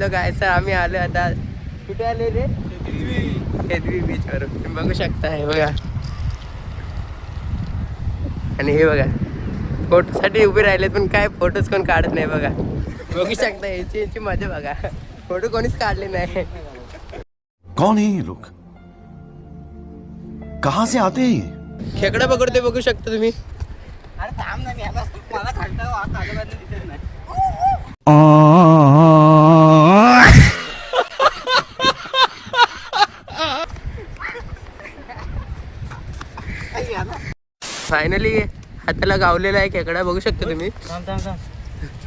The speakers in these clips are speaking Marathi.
हॅलो काय सर, आम्ही आलो आता. कुठे आले रे? हेदवी बीच वर. बघू शकता हे बघा. आणि हे बघा फोटो साठी उभे राहिले पण काय फोटोज कोण काढत नाही बघा. बघू शकता याची मजा बघा. फोटो कोणीच काढले नाही. कौन है ये लोग? कहां से आते हैं? खेकडा पकडते बघू शकता तुम्ही. अरे थांब ना, मी आता मला खालता दिसत नाही. फायनली हाताला गावलेला आहे खेकडा बघू शकता तुम्ही.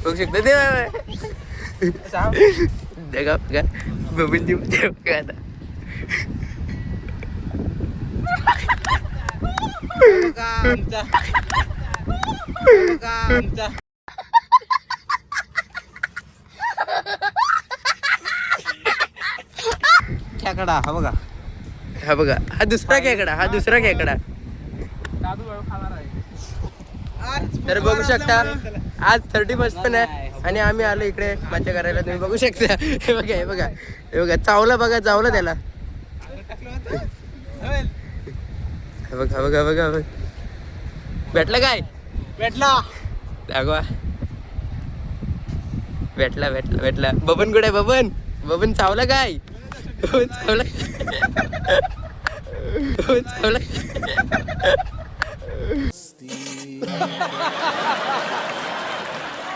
बघू शकता ते बघा बघा बबनची मजा बघा आता. खेकडा हा बघा. हा बघा हा दुसरा खेकडा, हा दुसरा खेकडा. तर बघू शकता आज 31 पण आहे आणि आम्ही आलो इकडे मजा करायला. तुम्ही बघू शकता हे बघा हे बघा हे बघा चावला बघा, चावला त्याला. बघा बघा बघा बघ भेटला काय? भेटला. दाखवा. भेटला भेटला भेटला. बबन कुठे आहे? बबन बबन चावला काय? बबन चावला. बबन चावला.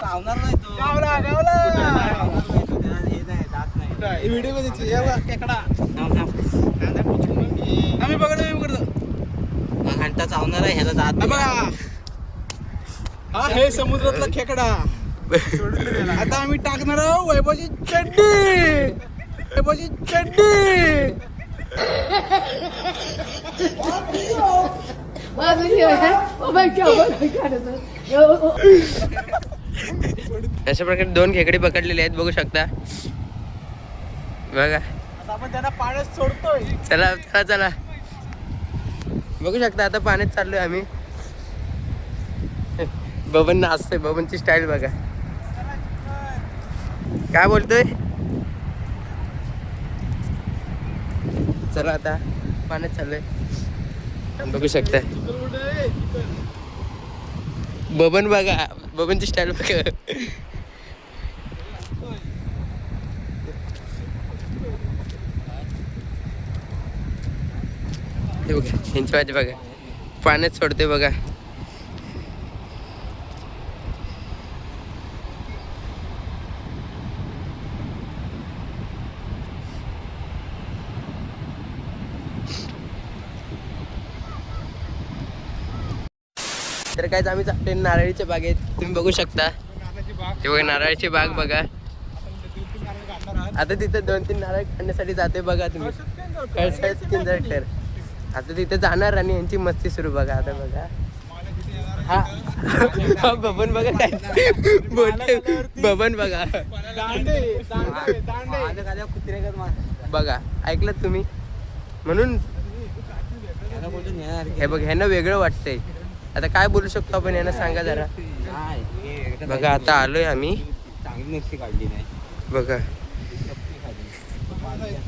चावणार नाही तो. गावला गावला. हे नाही, दात नाही. व्हिडिओ मध्ये खेकडा. आम्ही पकडतो. घंटा चावणार आहे, ह्याला दात बघा. हा हे समुद्रातला खेकडा. आता आम्ही टाकणार आहोत वैभवची चड्डी. वैभवची चड्डी. अशा प्रकारे 2 खेकडे पकडलेले आहेत बघू शकता बघा. आता आपण त्यांना पाण्यात सोडतोय. चला चला चला बघू शकता आता पाण्यात चाललोय आम्ही. बबन नाचतोय. बबनची स्टाईल बघा. काय बोलतोय? चला आता पाण्यात चाललोय. बघू शकता बबन बघा. बबनची स्टाईल बघा. हे बघा यांची वाज बघा. पाण्यात सोडते बघा. तर काय आम्ही चालतोय नारळीच्या बागेत. तुम्ही बघू शकता ते बघा नारळाची बाग बघा. आता तिथे 2-3 नारळ काढण्यासाठी जाते बघा तुम्ही. तर आता तिथे जाणार आणि यांची मस्ती सुरू बघा. आता बघा हा बबन बघा काय बोलते. बबन बघा बघा ऐकलं तुम्ही. म्हणून हे बघ ह्यांना वेगळं वाटतंय. आता काय बोलू शकतो आपण यांना सांगा जरा. बघा आता आलोय आम्ही. बघा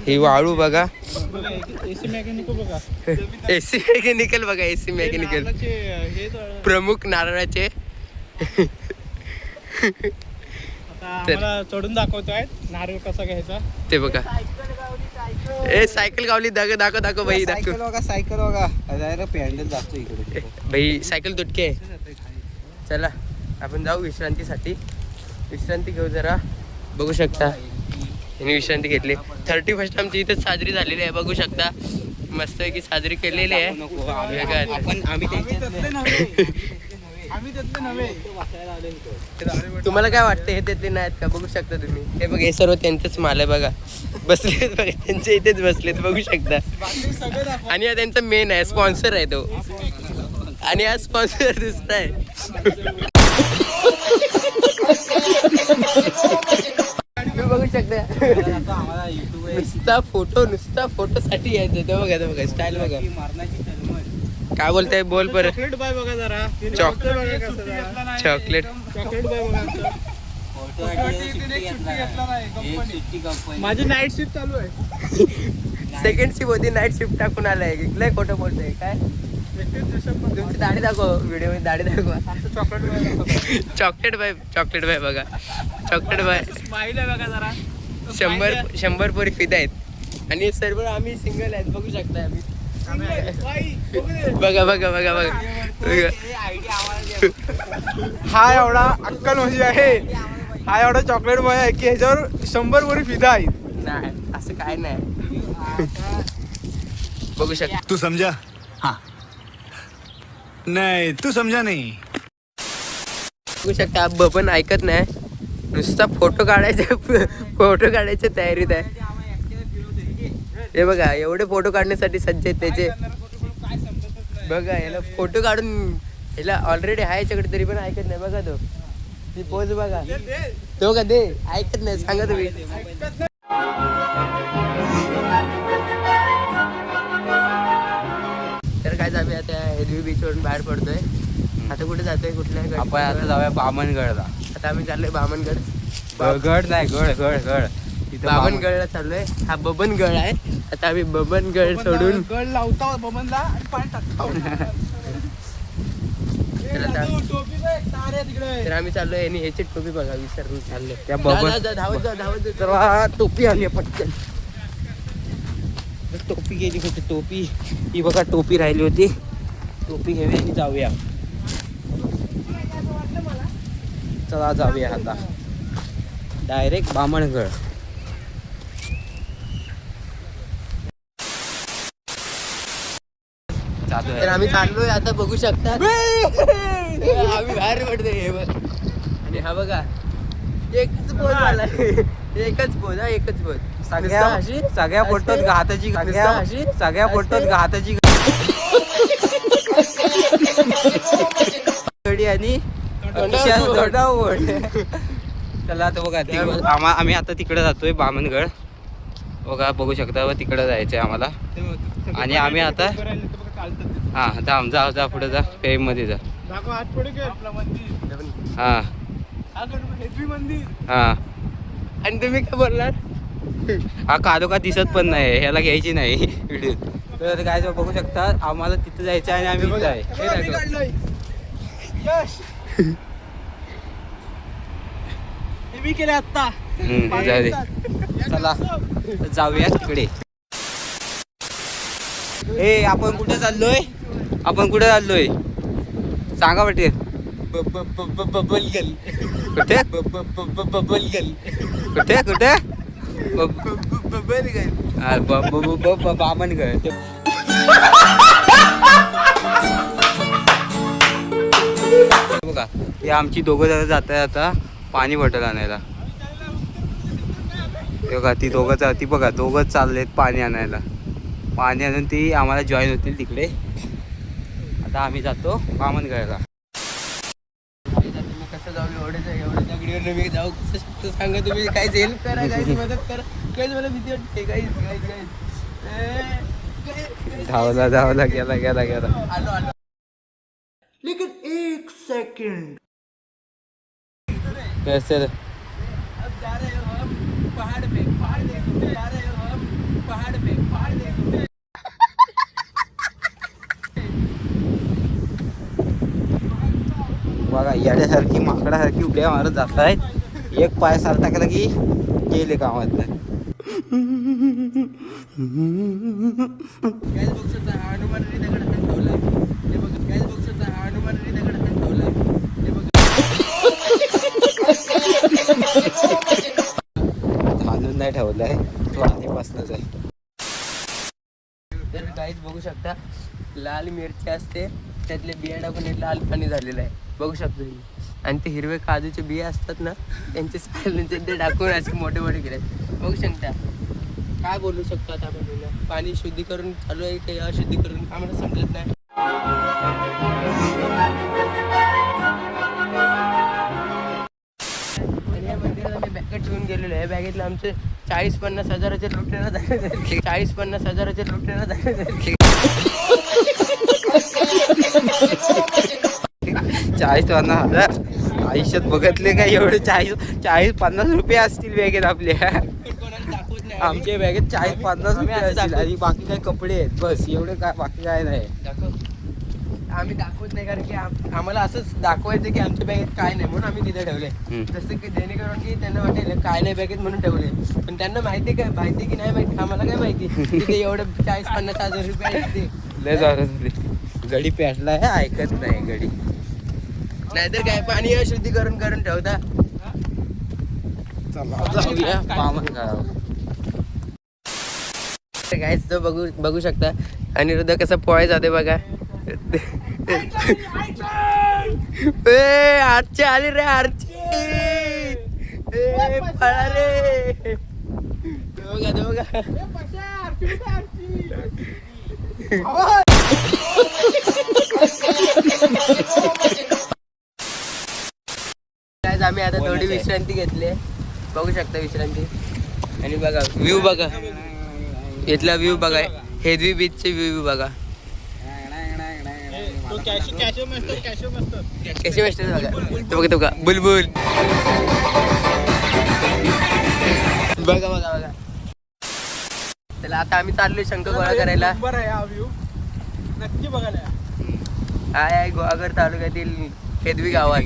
ही वाळू बघा. एसी मेकॅनिकल बघा. एसी मेकॅनिकल प्रमुख नारळाचे. चढून दाखवतोय नारळ कसा घ्यायचा ते बघा. ए सायकल गावली. दाखव दाखव भाई दाखव. बघा सायकल बघा. पॅन्डल जातो इकडे भाई सायकल तुटके. चला आपण जाऊ विश्रांतीसाठी. विश्रांती घेऊ जरा. बघू शकता यांनी विश्रांती घेतली. 31 आमची इथेच साजरी झालेली आहे बघू शकता. मस्त की साजरी केलेली आहे. तुम्हाला काय वाटतं हे त्यातले नाहीत का? बघू शकता तुम्ही. हे बघ हे सर्व त्यांचंच माल आहे बघा. बसलेत बघा त्यांच्या इथेच बसलेत बघू शकता. आणि हा त्यांचा मेन आहे स्पॉन्सर आहे तो. आणि हा स्पॉन्सर दुसरा आहे. बघू शकता नुसता फोटो साठी यायचं. ते बघा बघा स्टाईल बघा. काय बोलताय? बोल परत. चॉकलेट बाय बघा जरा. चॉकलेट चॉकलेट बाय बघा. माझी नाईट शिफ्ट चालू आहे. सेकंड शिफ्ट होती, नाईट शिफ्ट टाकून आलाय. लय खोटं बोलतोय काय. तुमची दाढी दाखव, व्हिडिओ मध्ये दाढी दाखवा. चॉकलेट बाय बघा, चॉकलेट बाय स्माईल आहे बघा जरा. 100 पोरी फिदा आहेत आणि सर्व आम्ही सिंगल आहेत. बघू शकता आम्ही. बघा हा एवढा अक्कल म्हणजे आहे, हा एवढा चॉकलेट बॉय आहे की ह्याच्यावर 100 पोरी फिदा आहेत. नाही असं काय नाही. बघू शकता. तू समझा? हाँ. नहीं, तू समझा नहीं. बघू शकता बबन ऐकत नाही, नुसता फोटो काढायच्या तयारीत आहे. हे बघा एवढे फोटो काढण्यासाठी सज्ज आहेत त्याचे. बघा याला फोटो काढून याला ऑलरेडी आहे याच्याकडे, तरी पण ऐकत नाही. बघा तो ती पोज बघा, तो का दे ऐकत नाही. सांगा तुम्ही. तर काय आम्ही आता हेदवी बीच वरून बाहेर पडतोय. आता कुठे जातोय, कुठल्या आपण आता जाऊया बामणगडला. आता आम्ही चाललोय बामणगड. गड नाही गड तिथं बामणगडला चाललोय. हा बबनगड आहे. आता आम्ही बबनगड सोडून गड लावता बबनला आणि पाणी टाकता. तर आम्ही चाललोय आणि ह्याची टोपी बघा विसरून चाललोय. त्या बबन धावत जा. चला, टोपी आली आहे पटकन. टोपी गेली होती, टोपी ही बघा, टोपी राहिली होती. टोपी घेऊया आणि जाऊया. चला जाऊया आता डायरेक्ट बामणगड. तर आम्ही चाललोय आता. बघू शकता आम्ही बाहेर पडतोय. हे बघ. आणि हा बघा एकच पोज आला. एकच पोज. सगळ्या फोटोत घाताची सगळ्या फोटोत घाताची आणि चला आता बघा आम्ही आता तिकडे जातोय बामणगड. बघा बघू शकता, व तिकडे जायचंय आम्हाला. आणि आम्ही आता जा पुढे जा, फेम मध्ये जा. हा आणि तुम्ही काय बोलणार. हा कादोका दिसत पण नाही, ह्याला घ्यायची नाही व्हिडिओ. तर काय बघू शकता, आम्हाला तिथं जायचं आहे आणि आम्ही इथं आहे. मी केले आता. चला जाऊया तिकडे. ए आपण कुठे चाललोय सांगा वाटेल. बबलगल. कुठे बबलगल. कुठे बबलगल. बामणगड. बघा हे आमची दोघं जण जात आहे आता पाणी बॉटल आणायला. बघा ती बघा दोघंच चाललेत पाणी आणायला. पाणी आणून ती आम्हाला जॉईन होतील तिकडे. आता आम्ही जातो बामणगडला. तुम्ही कसं जाऊ, एवढ्या दगडीवर मी जाऊ कसं शकतो सांगा तुम्ही. काय हेल्प करा, काय मदत करा. काय मला भीती वाटते. काय धावला गेला. आलो. लेकिन 1 सेकंड. कैसे अब जा रहे हो हम पहाड़ पे, पहाड़ देखो. जा रहे हो हम पहाड़ पे, पहाड़ देखो. बघा येड्यासारखी माकडासारखी उड्या मारत जात आहेत. एक पाय सार टाकला की गेले कामात. गॅस बघू शकता हनुमानाने दगड हात ठेवलाय. हे बघा गॅस बघू शकता हनुमानाने दगड हात ठेवलाय. हे बघा हाणून नाही ठेवलाय, तो आधीपासूनच आहे. तर काहीच बघू शकता लाल मिरची असते, त्यातले बिया टाकून एक लाल पाणी झालेलं आहे. बघू शकता तुम्ही. आणि ते हिरवे काजूचे बिया असतात ना, त्यांचे सायलेंचे ते टाकून असे मोठे केले. बघू शकता. काय बोलू शकतो आता आपण. पाणी शुद्धीकरण चालू आहे की अशुद्धीकरण आम्हाला समजत नाही. आणि या मंदिरात आम्ही बॅगेट ठेवून गेलेलो आहे. बॅगेतला आमचे 40-50 हजाराचे लुटण्याला झाले. 40-50 हजाराचे लुटण्याला झाले. 40-50 हजार आयुष्यात बघितले काय एवढे 40-50 रुपये असतील बॅगेत आपल्या. आमच्या बॅगेत 40-50 रुपये असतील आणि बाकी काय कपडे आहेत बस एवढे काय बाकी काय नाही. आम्ही दाखवत नाही कारण की आम्हाला असंच दाखवायचं की आमच्या बॅगेत काय नाही म्हणून आम्ही तिथे ठेवले. जसं की जेणेकरून की त्यांना वाटेल काय नाही बॅगेत म्हणून ठेवले, पण त्यांना माहिती काय माहिती की नाही माहिती आम्हाला काय माहिती तिथे एवढं 40-50 हजार रुपये आहेत ते. लय जोरात गडी पेटला आहे ऐकत नाही गडी. नाहीतर काय पाणी अशुद्धीकरण करून ठेवता. जाऊया बामणगाव. काहीच तो बघू शकता. अनिरुद्ध कसा पोहाय जाते बघा. आरचे आले रे आरचे. पळा रे. बघा बघा. आम्ही आता थोडी विश्रांती घेतली. बघू शकता विश्रांती. आणि बघा व्ह्यू बघा. इथला व्ह्यू बघा. हेदवी बीचचे व्ह्यू बघा. कॅशो मास्टर बघा. तो बघा बुलबुल. बघा बघा बघा. चला आता आम्ही चाललोय शंख गोळा करायला. नक्की बघायला आहे गोवाघर तालुक्यातील हेदवी गावात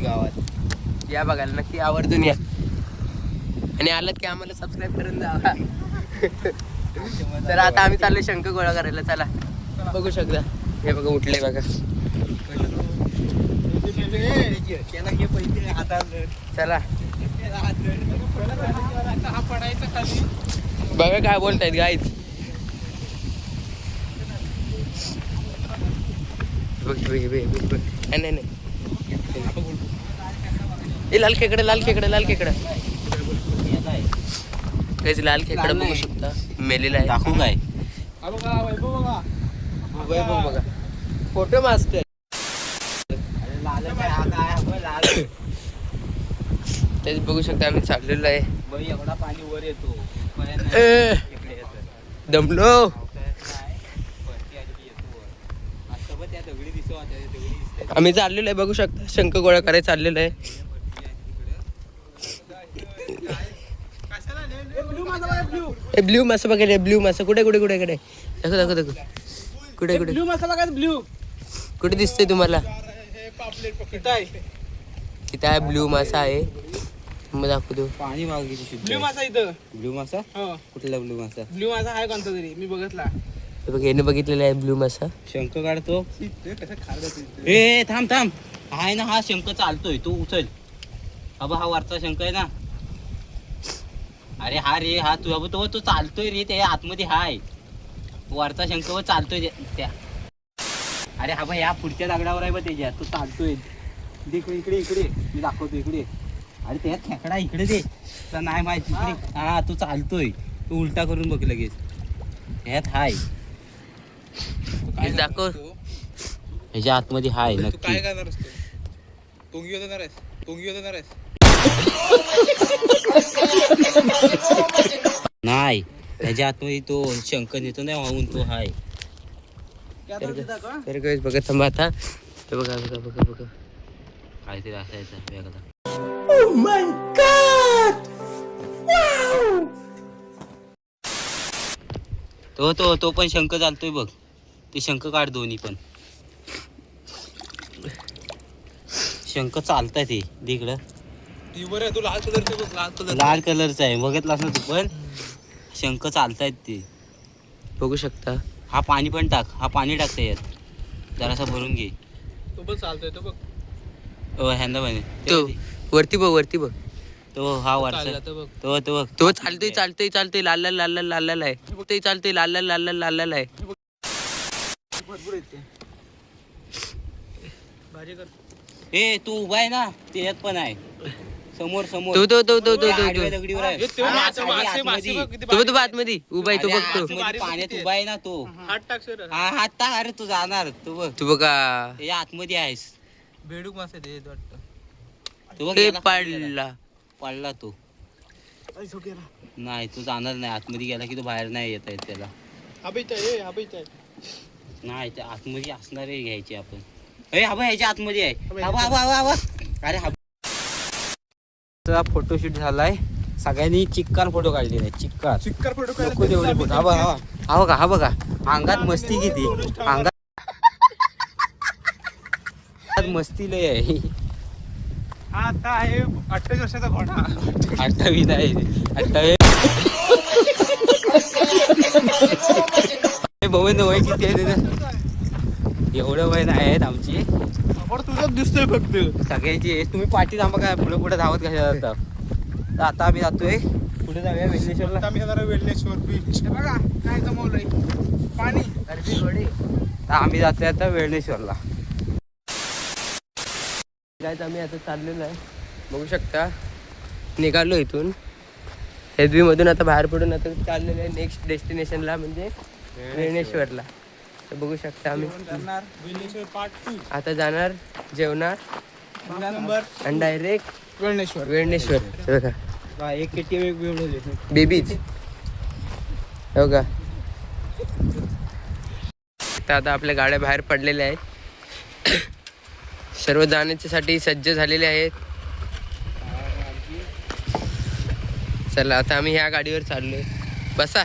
या बघायला नक्की आवर्जून या. आणि आलात की आम्हाला सबस्क्राईब करून जावा. तर आता आम्ही चाललोय शंख गोळा करायला. चला बघू शकता. हे बघा उठले बघा. चला बघा काय बोलतायत गाईच. नाही लाल खेकडे लाल खेकडे लाल खेकडे काहीच लाल खेकडे बघू शकता. मेलेला आहे. दाखवू काय वैभव बघा. Photo master. तेच बघू शकता आम्ही चाललेलो आहे. एवढा पाणी वर येतो दमलो. आम्ही चाललेलो आहे बघू शकता. शंख गोळा करायला चाललेलो आहे. ब्ल्यू मासा बघायला. ब्ल्यू मासा कुठे कुठे कुठे कुठे दाखव दाखव दाखव. कुठे कुठे ब्ल्यू मसाला काय ब्ल्यू कुठे दिसतोय तुम्हाला. इथं आहे. तिथे आहे ब्ल्यू मासा आहे. मग दाखवतो. पाणी मागे किती शुद्ध ब्ल्यू आहे. मासा इथं. ब्ल्यू मासा हो कुठला ब्ल्यू मासा. ब्ल्यू मासा आहे कोणता तरी मी बघितला. हे बघ याने बघितलेला आहे ब्ल्यू मासा. शंख काढतो. ए थांब थांब. आहे ना हा शंख चालतोय तू उचल. अबा हा वरचा शंख आहे ना. अरे हा रे हा तो चालतोय रे. त्या आतमध्ये हाय वरचा शंख व चालतोय त्या. अरे हा बा या पुढच्या दगडावर आहे बा त्याच्या. तो चालतोय इकडे इकडे इकडे मी दाखवतो इकडे. अरे त्यात खेकडा इकडे दे. तर नाही माहिती इकडे. हा तो चालतोय. तू उलटा करून बघ लगेच. ह्यात हाय दाखव. ह्याच्या आतमध्ये हाय नक्की. काय करणार असतो. टोंगी होणार आहेस. टोंगी होणार आहेस. नाही ह्याच्या आतमध्ये तो शंख नेतो नाही वाहून तो हाय. तर काय बघा थांबा आता. हे बघा बघा बघा बघा काहीतरी असायचं वेगळा. तो पण शंख चालतोय बघ. ते शंख काढ दोन्ही पण. शंख चालताय ते इकडं. लाल कलरचा आहे बघितलास ना तू पण. शंख चालतायत ते बघू शकता. हा पाणी पण टाक. हा पाणी टाकता यात जरासा भरून घे. तो पण चालतोय तो बघ. ह्यांदा पाणी तो वरती बघ वरती बघ. तो हा वरचा तो बघ. तो चालतोय चालतोय चालतोय लाल लाल लाल लाल लाल लाल आहे. ते चालतोय लाल लाल लाल लाल लाल लाल आहे. भरपूर येते भाजी कर. ए तू उभा आहे ना त्याच्यात पण आहे समोर समोर. तो तो तो तो तो आडव्या तो दगडीवर आहे. तो मासे मासे मासे आतमध्ये. बघ किती तो तो आतमध्ये उभा आहे तो बघतो. आतमध्ये पाण्यात उभा आहे ना तो. हात टाक सर. हा हात टाक. अरे तू जाणार तू बघ. तू बघा त्याच्या आतमध्ये आहेस. बेडूक मासे ते वाटतं. तू बघ ते गेला खाली गेला. पडला. पडला तो. नाही तू जाणार नाही. आतमध्ये गेला की तो बाहेर नाही येता येत त्याला. नाही त्या आतमध्ये असणारे घ्यायचे आपण. अरे हा ह्याच्या आतमध्ये आहे. अरे हा फोटोशूट झालाय. सगळ्यांनी चिक्कार फोटो काढलेला आहे. चिक्कार फोटो नको तेवढे फोटो. हा बघा अंगात मस्ती किती. अंगात मस्ती लय आहे. हा आता आहे 28 वर्षाचा घोडा. 28 आहे. 28 भवन वय किती आहे त्याचं? एवढं वय नाही आहेत आमची. तुझंच दिसतोय फक्त सगळ्यांची. तुम्ही पाठी थांबा काय पुढे पुढे धावत कशा जाता. तर आता आम्ही जातोय पुढे जाऊया वेल्लेश्वरला. आम्ही जाणार वेल्लेश्वर बीच. बघा काय जमवलंय पाणी. तर आम्ही जातोय आता वेल्लेश्वरला. काय आम्ही आता चाललेलो आहे बघू शकता. निघालो इथून हेदवीमधून आता बाहेर पडून आता चाललेलो आहे नेक्स्ट डेस्टिनेशनला म्हणजे वेळणेश्वरला. तर बघू शकता आम्ही वेल्लेश्वर पार्ट 2 आता जाणार जेवणार नंबर आणि डायरेक्ट वेळणेश्वर. वेळणेश्वर. बघा एक केटी वेगवेगळे बेबीज हो का. आता आपल्या गाड्या बाहेर पडलेल्या आहेत. सर्व जाण्यासाठी सज्ज झालेले आहेत. चला आता आम्ही ह्या गाडीवर चाललोय. बसा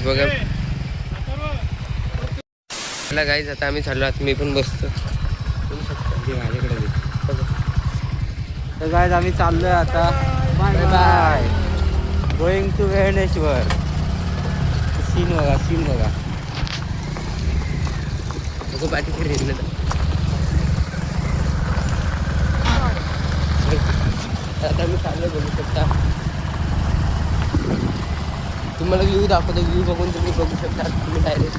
बघा. चला गाईज आता आम्ही चाललो. आता मी पण बसतो. माझ्याकडे. तर काय आम्ही चाललोय आता. Bye bye. Going to Velneshwar. Scene बघा. बघू पाठी रेल्वे. आता मी चाललोय बघू शकता. तुम्हाला व्ह्यू दाखवतो. व्ह्यू बघून तुम्ही बघू शकता. तुम्ही डायरेक्ट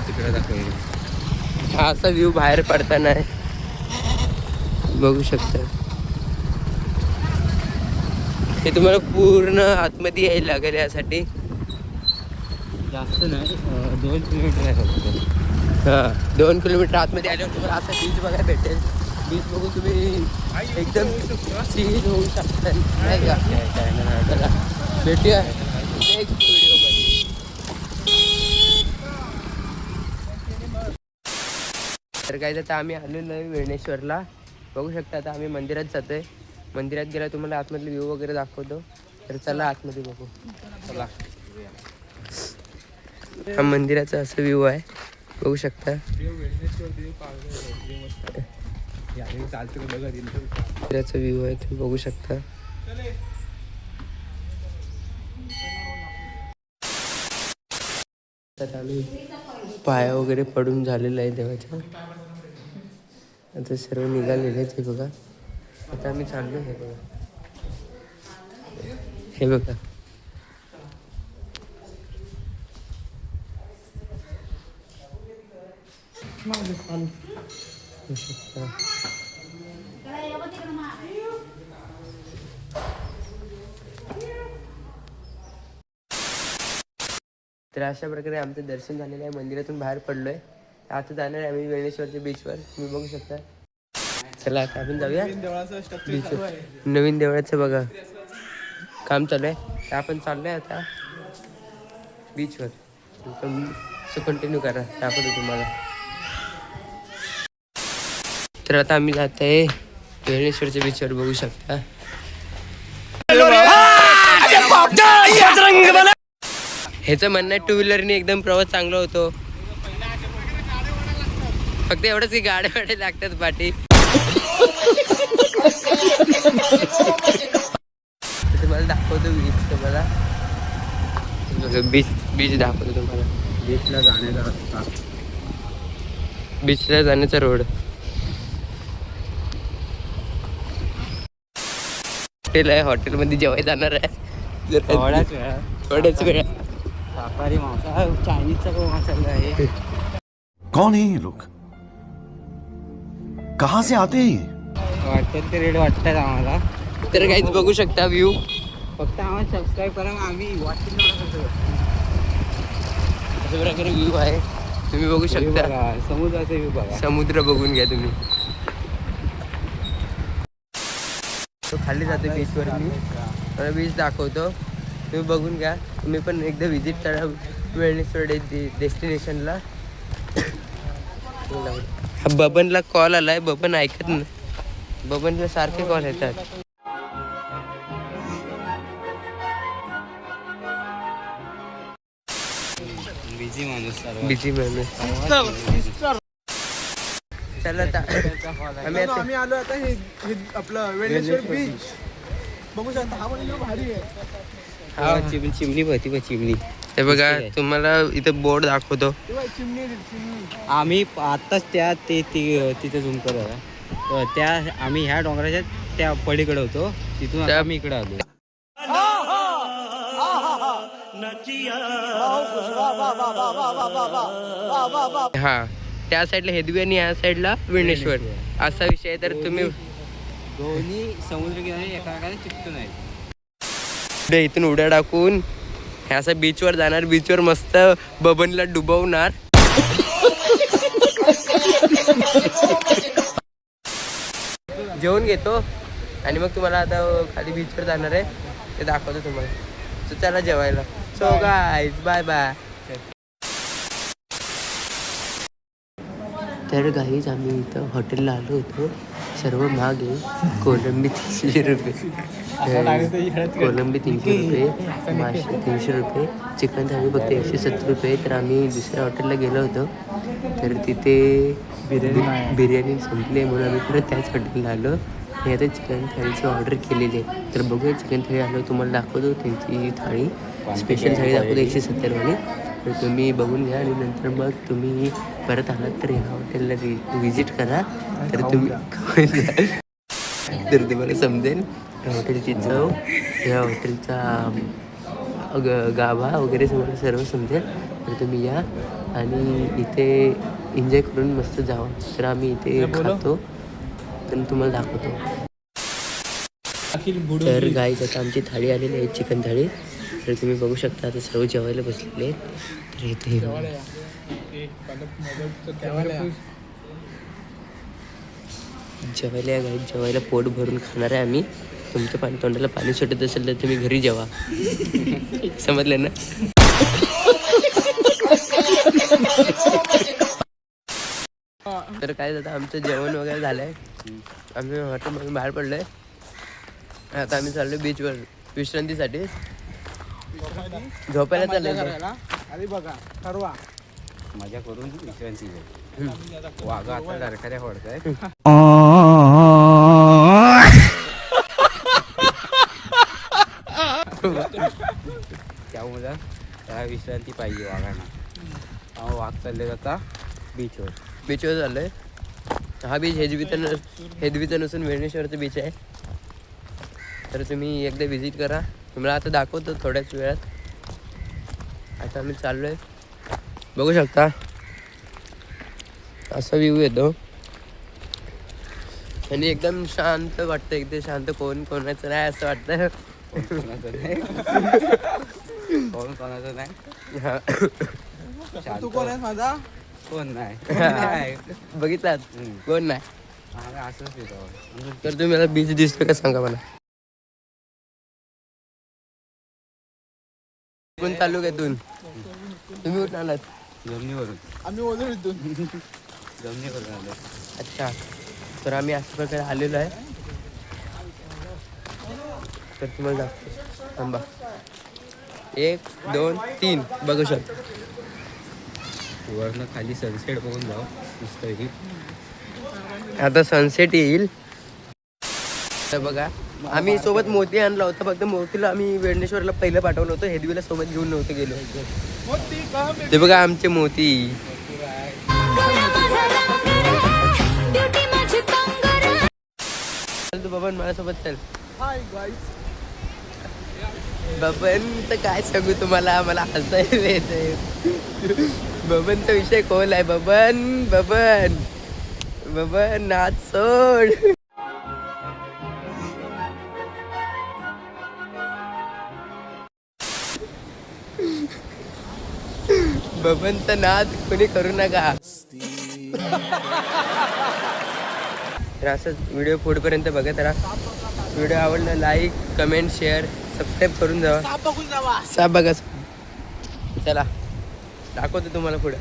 तिकडे दाखवेल. हा असा व्ह्यू बाहेर पडताना आहे बघू शकता. हे तुम्हाला पूर्ण आतमध्ये यायला लागेल यासाठी. जास्त नाही 2 किलोमीटर आहे फक्त. हां 2 किलोमीटर आतमध्ये आल्यावर तुम्हाला असा बीच बघायला भेटेल. बीच बघून तुम्ही एकदम सीन होऊ शकता नाही का. चला भेटूया नेक्स्ट व्हिडिओमध्ये. तर काय आता आम्ही आलेलो आहे वेळणेश्वरला. बघू शकता. आता आम्ही मंदिरात जातोय. मंदिरात गेला तुम्हाला आतमधले व्ह्यू वगैरे दाखवतो. तर चला आतमध्ये बघू. चला. हा मंदिराचा असं व्ह्यू आहे बघू शकता. मंदिराचा व्ह्यू आहे तुम्ही बघू शकता. आता आम्ही पाया वगैरे पडून झालेलं आहे देवाच्या. आता सर्व निघालेले आहेत हे बघा. आता आम्ही चाललो. हे बघा तर अशा प्रकारे आमचं दर्शन झालेलं आहे. मंदिरातून बाहेर पडलोय. आता जाणार आहे आम्ही वेळेश्वरच्या बीचवर. तुम्ही बघू शकता. चला आता आपण जाऊया बीचवर. नवीन देवळाचं बघा काम चालू आहे. तर आपण चाललोय आता बीचवर. कंटिन्यू करा दाखवतो तुम्हाला. तर आता आम्ही जात आहे वेळेश्वरच्या बीचवर बघू शकता. ह्याचं म्हणणं आहे 2 व्हीलरनी एकदम प्रवास चांगला होतो. फक्त एवढंच की गाड्या लागतात पाठी. तुम्हाला दाखवतो बीच. तुम्हाला बीच दाखवतो तुम्हाला. बीचला जाण्याचा रस्ता. बीचला जाण्याचा रोड. हॉटेल आहे. हॉटेलमध्ये जेवायला जाणार आहे थोड्याच वेळा. शाकाहारी मांसा चायनीजचा पण मसाला आहे. कौन है ये लोग? कहाँ से आते हैं ये? वाटतं ते रेट वाटतात आम्हाला. तर काहीच बघू शकता व्ह्यू. फक्त आम्हाला सबस्क्राईब करा. आम्ही वाटतं अशा प्रकारे व्ह्यू आहे तुम्ही बघू शकता. समुद्राचा व्ह्यू बघा. समुद्र बघून घ्या तुम्ही. तो खाली जातो बीचवर. मी मला बीच दाखवतो तुम्ही बघून घ्या. तुम्ही पण एकदा व्हिजिट करा वेळेश्वर डेस्टिनेशनला. बबनला कॉल आलाय. बबन ऐकत नाही. बबनला सारखे कॉल येतात. बिझी माणूस बिझी माणूस. चला आता आम्ही आता आम्ही आलो आता हे आपलं वेळेश्वर बीच बघू शकता. हा पण भारी आहे. चिमणी बघ ती चिमणी. हे बघा तुम्हाला इथं बोर्ड दाखवतो. चिमणी आम्ही आत्ताच त्या तिथे झूम करत त्या आम्ही ह्या डोंगराच्या त्या पलीकडे होतो तिथून आता आम्ही इकडे आलो. हा त्या साईडला हेदवी आणि या साईडला विणेश्वर असा विषय आहे. तर तुम्ही दोन्ही समुद्रकिनारे एकामेकाला चिकटून आहेत. पुढे इथून उड्या टाकून ह्या असं बीचवर जाणार. बीचवर मस्त बबनला डुबवणार. जेवण घेतो आणि मग तुम्हाला आता खाली बीचवर जाणार आहे ते दाखवतो तुम्हाला. सो चला जेवायला. So guys bye bye. तर गाईज आम्ही इथं हॉटेलला आलो होतो. सर्व महाग आहे. कोलंबी 300 रुपये, कोलंबी 300 रुपये, मासे 300 रुपये, चिकन थाळी फक्त 170 रुपये. तर आम्ही दुसऱ्या हॉटेलला गेलो होतो तर तिथे बिर्याणी संपली म्हणून आम्ही परत त्याच हॉटेलला आलो आणि आता चिकन थाळीची ऑर्डर केलेली आहे. तर बघूया चिकन थाळी आलो तुम्हाला दाखवतो. त्यांची थाळी स्पेशल थाळी दाखवतो 170 वाली. तर तुम्ही बघून घ्या आणि नंतर मग तुम्ही परत आलात तर ह्या हॉटेलला विजिट करा. तर तुम्ही तर तुम्हाला समजेल या हॉटेलची चव, या हॉटेलचा गाभा वगैरे तुम्हाला सर्व समजेल. तर तुम्ही या आणि इथे एन्जॉय करून मस्त जावा. तर आम्ही इथे खातो तर तुम्हाला दाखवतो. तर गाईज आता आमची थाळी आलेली आहे चिकन थाळी. तर तुम्ही बघू शकता आता सर्व जेवायला बसलेले आहेत. तर इथे जेवायला गाईज जेवायला पोट भरून खाणार आहे आम्ही. तुमच्या तोंडाला पाणी सुटत असेल तर तुम्ही घरी जेवा. समजलं ना. तर काय आता आमचं जेवण वगैरे झालंय. आम्ही हॉटेलमधून बाहेर पडलोय. आता आम्ही चाललो बीचवर विश्रांतीसाठी. झोपायला चाललंय. आधी बघा ठरवा मजा करून विश्रांती घ्या. वाघा आता डरकाऱ्या फोडताय. त्यामुळे त्याला विश्रांती पाहिजे वाघांना. वाघ चालले आता बीचवर. बीचवर चाललोय. हा बीच हेदवीचा नसून वेणेश्वरचा बीच आहे. तर तुम्ही एकदा व्हिजिट करा. तुम्हाला आता दाखवतो थोड्याच वेळात. आता आम्ही चाललोय बघू शकता असा व्ह्यू येतो आणि एकदम शांत वाटतं. एकदम शांत. कोणाचं नाही असं वाटतं. कोणाचं नाही. हा तू कोण आहेस माझा? कोण नाही. बघितलात कोण नाही. असंच येतो. तर तुम्ही मला बीच दिसतो का सांगा मला. कोण तालुक्यातून तुम्ही कुठून आलात? जमिनीवरून. आम्ही ओझर इथून जमिनीवरून आलो. अच्छा. तर आम्ही अशा प्रकारे आलेलो आहे. तर तुम्हाला दाखवतो थांबा. 1 2 3 बघू शकता. वरनं खाली सनसेट बघून जाऊ नुसतं. आता सनसेट येईल. तर बघा आम्ही सोबत मोती आणला होता. फक्त मोतीला आम्ही वेणेश्वरला पहिलं पाठवलं होतं. हेदवीला सोबत घेऊन नव्हतं गेलो. ते बघा आमचे मोती. तू बबन माझ्यासोबत चल. Hi guys. बबन तर काय सांगू तुम्हाला. मला हसायला येतंय. बबनचा विषय खोल आहे. बबन नाच सोड. बबनचा नाद कोणी करू नका. तर असंच व्हिडिओ पुढपर्यंत बघत राहा. व्हिडिओ आवडला लाईक कमेंट शेअर सबस्क्राईब करून जावा. साप बघा. चला दाखवतो तुम्हाला पुढे.